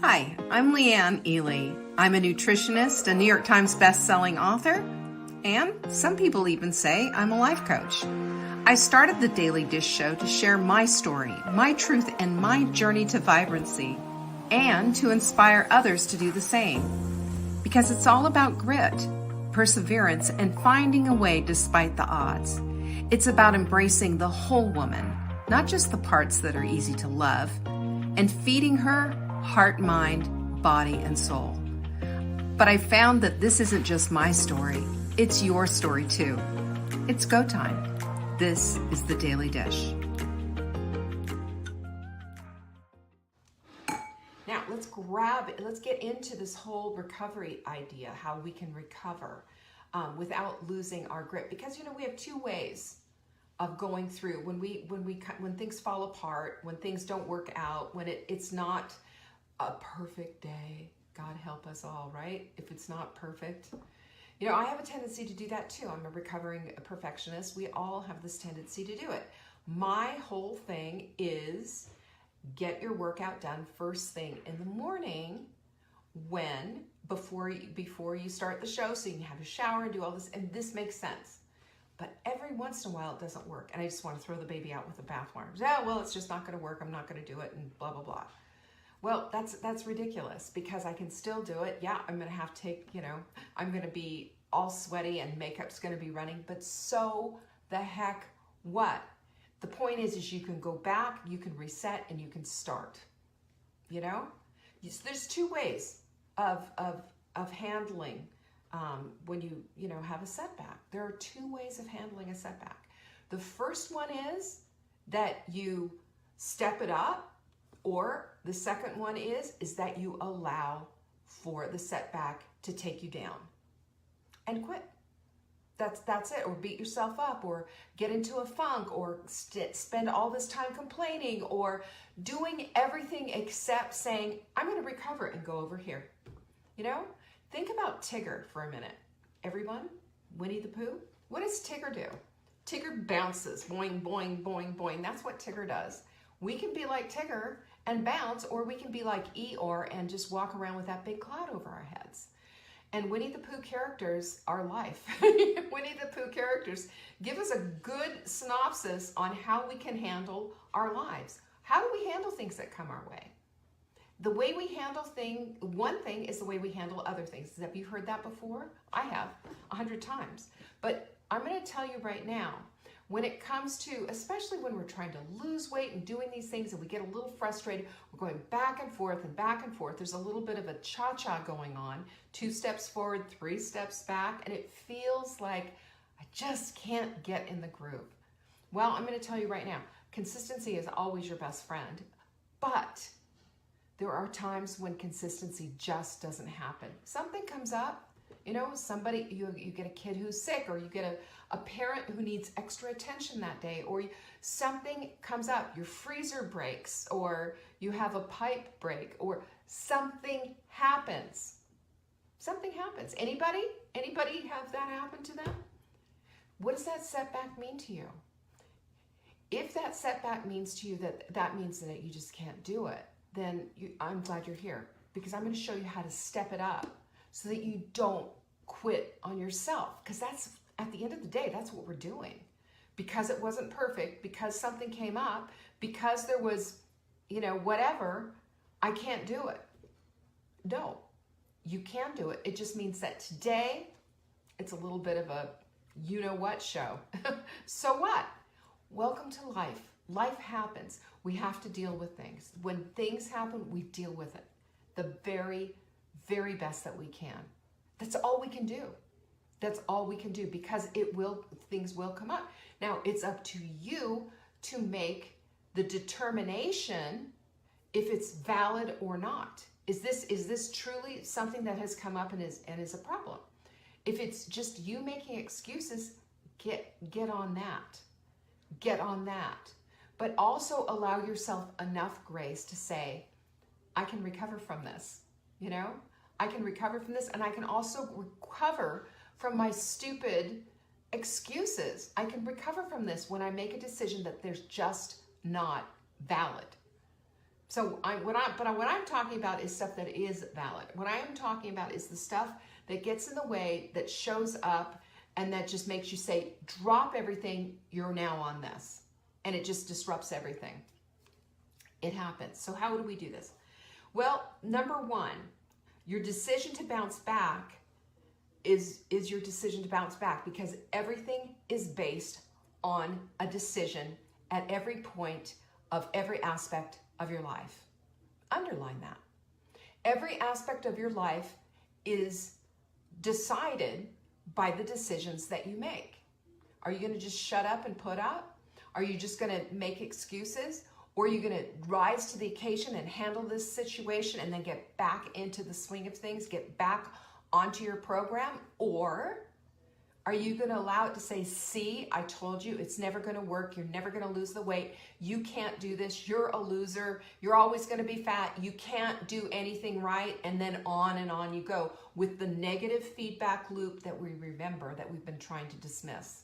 Hi, I'm Leanne Ely. I'm a nutritionist, a New York Times best-selling author, and some people even say I'm a life coach. I started the Daily Dish Show to share my story, my truth, and my journey to vibrancy, and to inspire others to do the same. Because it's all about grit, perseverance, and finding a way despite the odds. It's about embracing the whole woman, not just the parts that are easy to love, and feeding her heart, mind, body, and soul. But I found that this isn't just my story, it's your story too. It's go time. This is the Daily Dish. Now let's get into this whole recovery idea, how we can recover without losing our grit. Because we have two ways of going through when things fall apart, when things don't work out, when it's not a perfect day. God help us all, right? If it's not perfect. I have a tendency to do that too. I'm a recovering perfectionist. We all have this tendency to do it. My whole thing is get your workout done first thing in the morning before you start the show, so you can have a shower and do all this, and this makes sense. But every once in a while it doesn't work, and I just want to throw the baby out with the bathwater. Yeah, well, it's just not going to work. I'm not going to do it, and blah, blah, blah. Well, that's ridiculous, because I can still do it. Yeah, I'm going to have to I'm going to be all sweaty and makeup's going to be running, but so the heck what? The point is you can go back, you can reset, and you can start. There's two ways of handling when you have a setback. There are two ways of handling a setback. The first one is that you step it up, or the second one is that you allow for the setback to take you down and quit. That's it. Or beat yourself up, or get into a funk, or spend all this time complaining, or doing everything except saying, I'm going to recover and go over here. Think about Tigger for a minute. Everyone, Winnie the Pooh, what does Tigger do? Tigger bounces, boing, boing, boing, boing. That's what Tigger does. We can be like Tigger and bounce, or we can be like Eeyore and just walk around with that big cloud over our heads. And Winnie the Pooh characters are life. Winnie the Pooh characters give us a good synopsis on how we can handle our lives. How do we handle things that come our way? The way we handle one thing is the way we handle other things. Have you heard that before? I have 100 times. But I'm going to tell you right now, when it comes to, especially when we're trying to lose weight and doing these things and we get a little frustrated, we're going back and forth and back and forth. There's a little bit of a cha-cha going on, 2 steps forward, 3 steps back, and it feels like I just can't get in the groove. Well, I'm going to tell you right now, consistency is always your best friend, but there are times when consistency just doesn't happen. Something comes up, somebody, you get a kid who's sick, or you get a parent who needs extra attention that day, or something comes up, your freezer breaks, or you have a pipe break, or something happens. Something happens. Anybody have that happen to them? What does that setback mean to you? If that setback means to you that means that you just can't do it, then I'm glad you're here, because I'm going to show you how to step it up so that you don't quit on yourself. Because that's, at the end of the day, that's what we're doing. Because it wasn't perfect, because something came up, because there was, whatever, I can't do it. No, you can do it. It just means that today, it's a little bit of a you-know-what show. So what? Welcome to life. Life happens. We have to deal with things. When things happen, we deal with it the very, very best that we can. That's all we can do. That's all we can do, because things will come up. Now, it's up to you to make the determination if it's valid or not. Is this truly something that has come up and is a problem? If it's just you making excuses, get on that. Get on that. But also allow yourself enough grace to say, I can recover from this. I can recover from this, and I can also recover from my stupid excuses. I can recover from this when I make a decision that there's just not valid. So what I'm talking about is stuff that is valid. What I am talking about is the stuff that gets in the way, that shows up, and that just makes you say, drop everything, you're now on this. And it just disrupts everything. It happens. So how do we do this? Well, number one, your decision to bounce back is your decision to bounce back, because everything is based on a decision at every point of every aspect of your life. Underline that. Every aspect of your life is decided by the decisions that you make. Are you going to just shut up and put up? Are you just going to make excuses? Or are you going to rise to the occasion and handle this situation and then get back into the swing of things, get back onto your program? Or are you going to allow it to say, see, I told you it's never going to work. You're never going to lose the weight. You can't do this. You're a loser. You're always going to be fat. You can't do anything right. And then on you go with the negative feedback loop that we remember that we've been trying to dismiss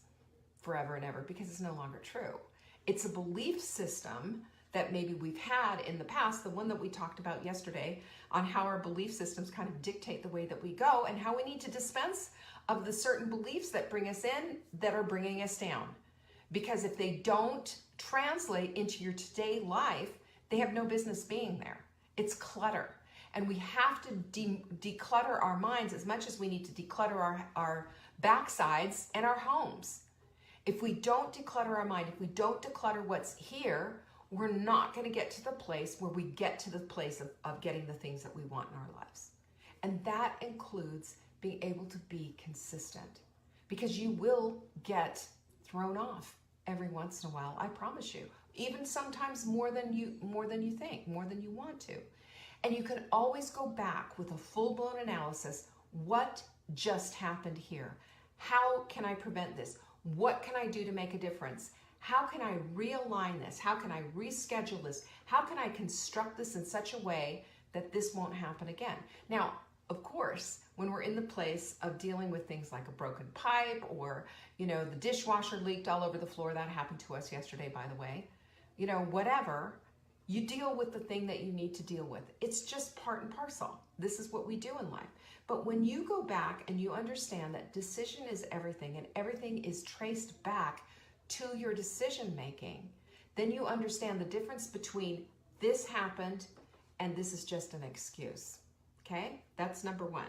forever and ever, because it's no longer true. It's a belief system that maybe we've had in the past, the one that we talked about yesterday on how our belief systems kind of dictate the way that we go and how we need to dispense of the certain beliefs that bring us in that are bringing us down. Because if they don't translate into your today life, they have no business being there. It's clutter. And we have to declutter our minds as much as we need to declutter our backsides and our homes. If we don't declutter our mind, if we don't declutter what's here, we're not going to get to the place where we get to the place of getting the things that we want in our lives. And that includes being able to be consistent, because you will get thrown off every once in a while. I promise you, even sometimes more than you think, more than you want to. And you can always go back with a full-blown analysis. What just happened here? How can I prevent this? What can I do to make a difference? How can I realign this? How can I reschedule this? How can I construct this in such a way that this won't happen again? Now, of course, when we're in the place of dealing with things like a broken pipe, or, the dishwasher leaked all over the floor, that happened to us yesterday, by the way, whatever, you deal with the thing that you need to deal with. It's just part and parcel. This is what we do in life. But when you go back and you understand that decision is everything, and everything is traced back to your decision making, then you understand the difference between this happened and this is just an excuse. Okay? That's number one.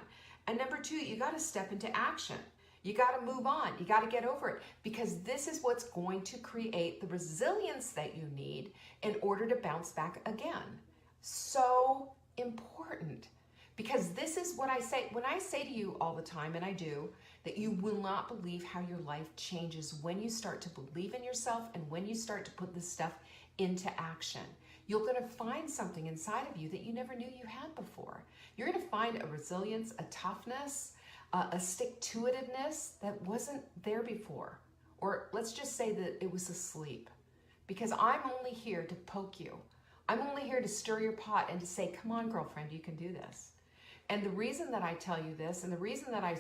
And number two, you got to step into action. You got to move on. You got to get over it, because this is what's going to create the resilience that you need in order to bounce back again. So important, because this is what I say. When I say to you all the time, and I do, that you will not believe how your life changes when you start to believe in yourself and when you start to put this stuff into action. You're going to find something inside of you that you never knew you had before. You're going to find a resilience, a toughness, a stick-to-itiveness that wasn't there before. Or let's just say that it was asleep. Because I'm only here to poke you. I'm only here to stir your pot and to say, come on, girlfriend, you can do this. And the reason that I tell you this, and the reason that I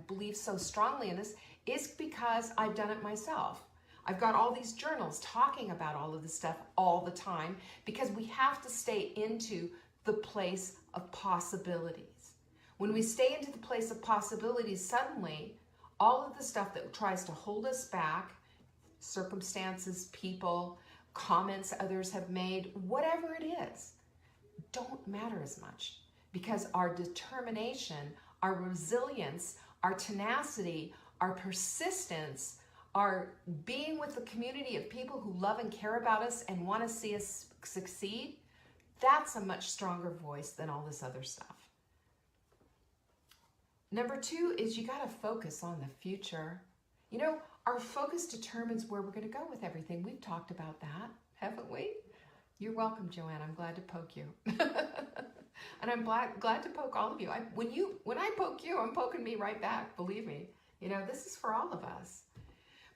believe so strongly in this, is because I've done it myself. I've got all these journals talking about all of this stuff all the time, because we have to stay into the place of possibilities. When we stay into the place of possibilities, suddenly all of the stuff that tries to hold us back, circumstances, people, comments others have made, whatever it is, don't matter as much, because our determination, our resilience, our tenacity, our persistence, our being with the community of people who love and care about us and want to see us succeed, that's a much stronger voice than all this other stuff. Number two is you got to focus on the future. Our focus determines where we're going to go with everything. We've talked about that, haven't we? You're welcome, Joanne. I'm glad to poke you. And I'm glad to poke all of you. When I poke you, I'm poking me right back, believe me. This is for all of us.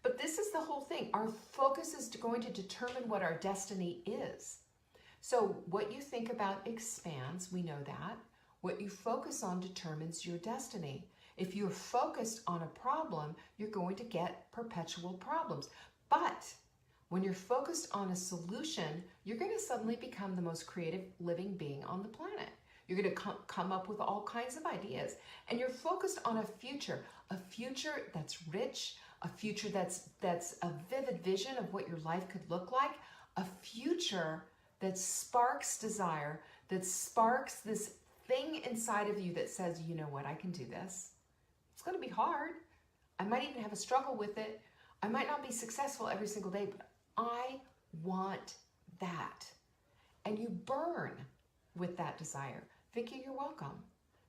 But this is the whole thing. Our focus is going to determine what our destiny is. So what you think about expands, we know that. What you focus on determines your destiny. If you're focused on a problem, you're going to get perpetual problems. But When you're focused on a solution, you're going to suddenly become the most creative living being on the planet. You're going to come up with all kinds of ideas. And you're focused on a future that's rich, a future that's a vivid vision of what your life could look like, a future that sparks desire, that sparks this thing inside of you that says, you know what, I can do this. It's going to be hard. I might even have a struggle with it. I might not be successful every single day, but I want that. And you burn with that desire. Vicki, you're welcome.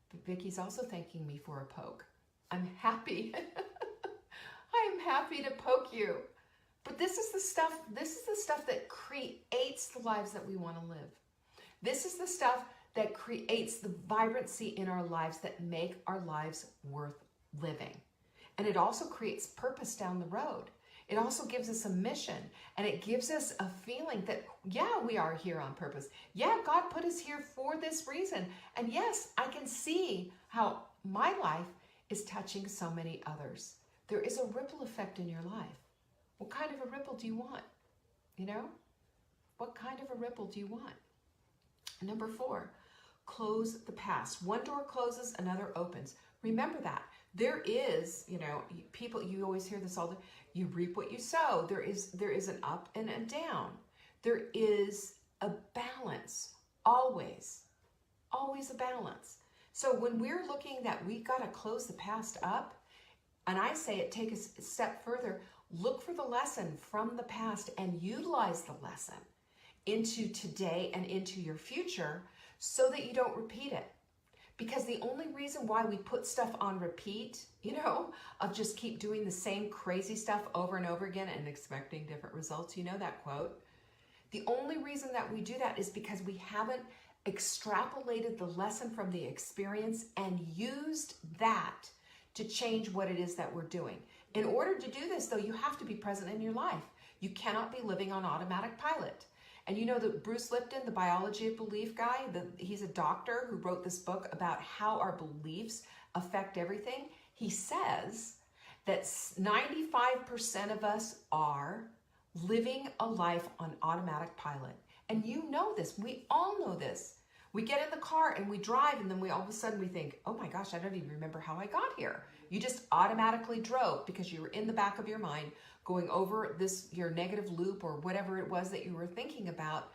But Vicki's also thanking me for a poke. I'm happy. I'm happy to poke you. But this is the stuff that creates the lives that we want to live. This is the stuff that creates the vibrancy in our lives that make our lives worth living. And it also creates purpose down the road. It also gives us a mission, and it gives us a feeling that, yeah, we are here on purpose. Yeah, God put us here for this reason. And yes, I can see how my life is touching so many others. There is a ripple effect in your life. What kind of a ripple do you want? You know? What kind of a ripple do you want? Number 4, close the past. One door closes, another opens. Remember that. There is, people, you always hear this all the time, you reap what you sow. There is an up and a down. There is a balance, always a balance. So when we're looking that we got to close the past up, and I say it, take a step further, look for the lesson from the past and utilize the lesson into today and into your future so that you don't repeat it. Because the only reason why we put stuff on repeat, of just keep doing the same crazy stuff over and over again and expecting different results, that quote. The only reason that we do that is because we haven't extrapolated the lesson from the experience and used that to change what it is that we're doing. In order to do this, though, you have to be present in your life. You cannot be living on automatic pilot. And you know that Bruce Lipton, the biology of belief guy, he's a doctor who wrote this book about how our beliefs affect everything. He says that 95% of us are living a life on automatic pilot. And you know this. We all know this. We get in the car and we drive, and then all of a sudden we think, oh my gosh, I don't even remember how I got here. You just automatically drove because you were in the back of your mind going over your negative loop or whatever it was that you were thinking about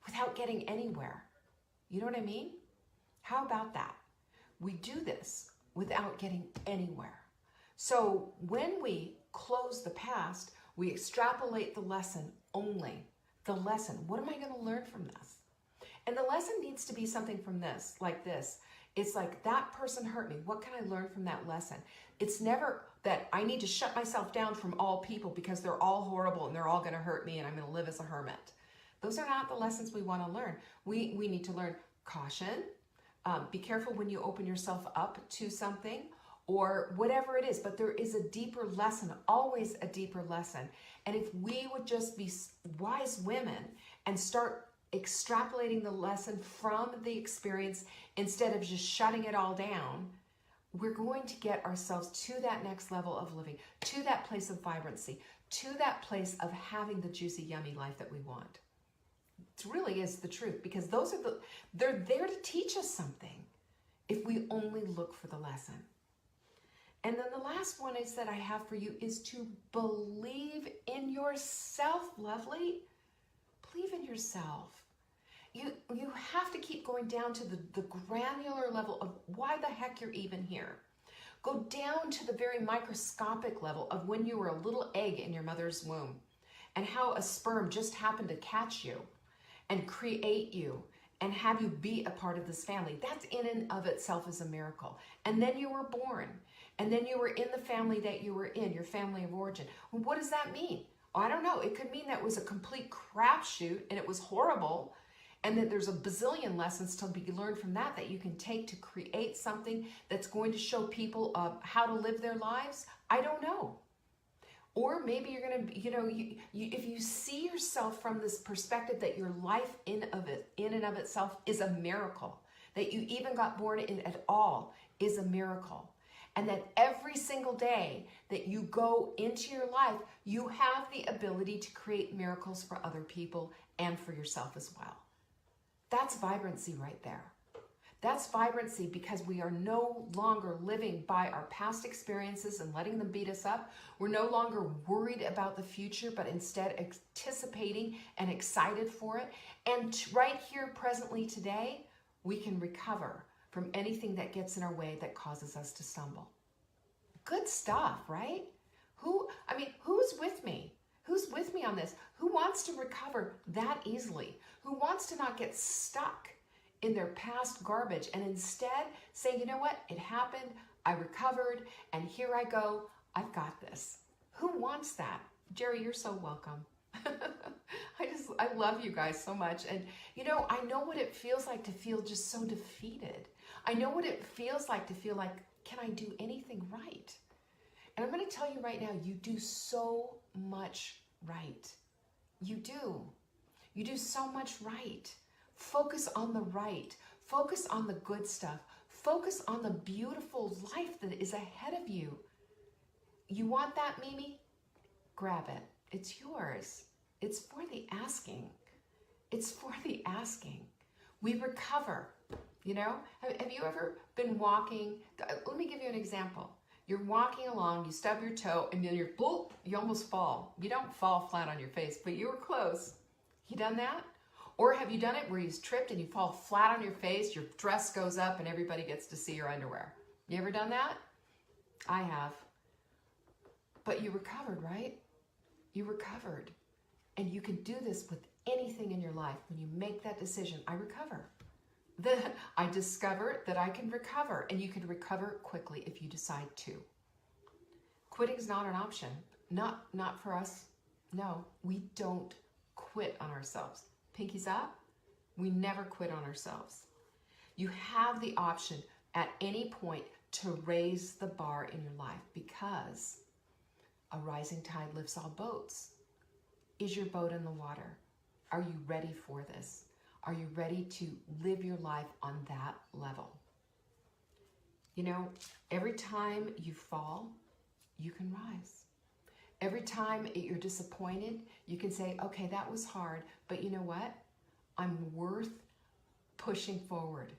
without getting anywhere. You know what I mean? How about that? We do this without getting anywhere. So when we close the past, we extrapolate the lesson only. The lesson. What am I going to learn from this? And the lesson needs to be something from this, like this. It's like, that person hurt me. What can I learn from that lesson? It's never that I need to shut myself down from all people because they're all horrible and they're all going to hurt me and I'm going to live as a hermit. Those are not the lessons we want to learn. We need to learn caution. Be careful when you open yourself up to something or whatever it is. But there is a deeper lesson, always a deeper lesson. And if we would just be wise women and start extrapolating the lesson from the experience instead of just shutting it all down, we're going to get ourselves to that next level of living, to that place of vibrancy, to that place of having the juicy, yummy life that we want. It really is the truth, because they're there to teach us something if we only look for the lesson. And then the last one is that I have for you is to believe in yourself, lovely. Believe in yourself. You have to keep going down to the granular level of why the heck you're even here. Go down to the very microscopic level of when you were a little egg in your mother's womb and how a sperm just happened to catch you and create you and have you be a part of this family. That's in and of itself is a miracle. And then you were born. And then you were in the family that you were in, your family of origin. Well, what does that mean? I don't know. It could mean that it was a complete crapshoot and it was horrible, and that there's a bazillion lessons to be learned from that you can take to create something that's going to show people how to live their lives. I don't know. Or maybe you're going to, if you see yourself from this perspective that your life in and of itself is a miracle, that you even got born in at all is a miracle. and that every single day that you go into your life, you have the ability to create miracles for other people and for yourself as well. That's vibrancy right there. That's vibrancy because we are no longer living by our past experiences and letting them beat us up. We're no longer worried about the future, but instead anticipating and excited for it. And right here, presently today, we can recover from anything that gets in our way that causes us to stumble. Good stuff, right? Who's with me? Who's with me on this? Who wants to recover that easily? Who wants to not get stuck in their past garbage and instead say, you know what? It happened, I recovered, and here I go. I've got this. Who wants that? Jerry, you're so welcome. I love you guys so much. And I know what it feels like to feel just so defeated. I know what it feels like to feel like, can I do anything right? And I'm going to tell you right now, you do so much right. You do. You do so much right. Focus on the right. Focus on the good stuff. Focus on the beautiful life that is ahead of you. You want that, Mimi? Grab it. It's yours. It's for the asking. It's for the asking. We recover. Have you ever been walking? Let me give you an example. You're walking along, you stub your toe, and then you almost fall. You don't fall flat on your face, but you were close. You done that? Or have you done it where you tripped and you fall flat on your face, your dress goes up, and everybody gets to see your underwear? You ever done that? I have. But you recovered, right? You recovered. And you can do this with anything in your life. When you make that decision, I recover. Then I discovered that I can recover, and you can recover quickly if you decide to. Quitting is not an option. Not for us. No, we don't quit on ourselves. Pinkies up. We never quit on ourselves. You have the option at any point to raise the bar in your life because a rising tide lifts all boats. Is your boat in the water? Are you ready for this? Are you ready to live your life on that level? Every time you fall, you can rise. Every time you're disappointed, you can say, okay, that was hard, but you know what? I'm worth pushing forward.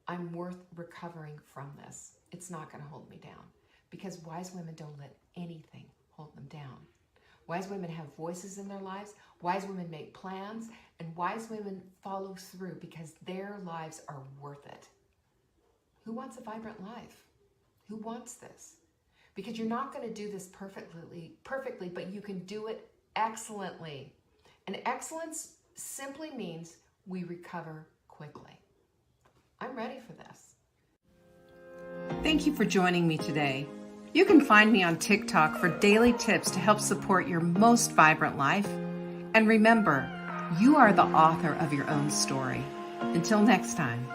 I'm worth recovering from this. It's not going to hold me down because wise women don't let anything hold them down. Wise women have voices in their lives. Wise women make plans, and wise women follow through because their lives are worth it. Who wants a vibrant life? Who wants this? Because you're not going to do this perfectly, but you can do it excellently. And excellence simply means we recover quickly. I'm ready for this. Thank you for joining me today. You can find me on TikTok for daily tips to help support your most vibrant life. And remember, you are the author of your own story. Until next time.